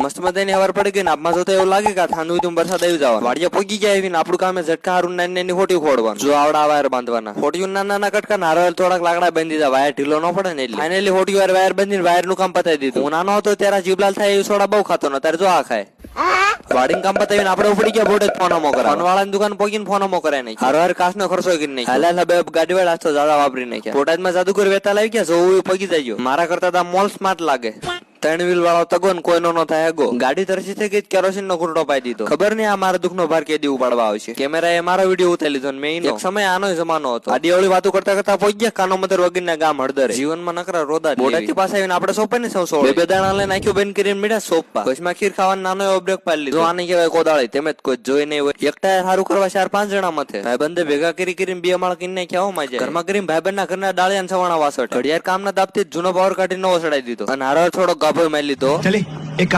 મસ્ત મજાની હવાર પડી ગઈ ને આપમાં જોતા એવું લાગે કે ઠંડુ તું વરસાદ આવી જવા વાડિયા પોગી ગયા આવીને આપણું કામ ઝટકા હારું નાની હોટી ખોડવાનું જો આવડા વાયર બાંધવાના હોટીયું નાના કટકા નારળ થોડાક લાકડા બાંધી દીધા વાયર ઢીલો ન પડે ને એટલે ફાઇનલી હોટી વાયર બાંધીને વાયર નું કામ પતાવી દીધું હું નાનો હતો ત્યારે જીવલાલ થાય એવું સોડા બહુ ખાતો ને ત્યારે જો આ ખાય વાડીને કામ પતાવીને આપણે ઉપડી ગયા બોડે ફોનમો કરે ફોન વાળાની દુકાન પોગીને ફોનમો કરે નહીં હાર કાસ નો ખર્ચો કરી નહીં હાલ બે ગાડી વાળા તો જ્યાદા વાપરી નાખ્યા બોટાદમાં જાદુગર વેતા લાવી ગયા જોવું પગી જાય મારા કરતા મોલ સ્માર્ટ લાગે 3 વ્હીલ વાળો તગો ને કોઈનો નો થાય ગો ગાડી તરસી થઈ ગઈ કેરોસીન નો ઘૂંટો પાઈ દીધો ખબર નહીં આ મારા દુઃખ નો ભાર કેદી ઉપાડવા આવશે કેમેરા એ મારો વિડીયો ઉતારી લીધો ને મેં એક સમય આનો જમાનો હતો આડી ઓળી વાતો કરતા કરતા પહોંચી ગયા કાનો મધર વગરના ગામ હળદર જીવનમાં નકરા રોદા બોટાથી પાસે આવીને આપણે સોપા ને સૌ બે દાણા લઈને નાખ્યું બંધ કરીને મીઠા સોપા કચ્છમાં ખીર ખાવાનો નાનો એવો બ્રેક પાડી લીધો આને કહેવાય કોદાળી તેમ જ કોઈ જોઈ નહીં હોય એક ટાયર સારું કરવા 4-5 જણા મથે ભાઈ બંને ભેગા કરીને 2 માળ કરીને નાખ્યા મજા ઘરમાં કરીને ભાઈ બંધ ના ઘરના ડાળિયા સવાણા વાસઠ ઘડિયાળ કામ ના દાબથી જૂનો પાવર કાઢી નવો ચડાવી દીધો અને હારો થોડો ગાભો મારી લીધો चले एक काम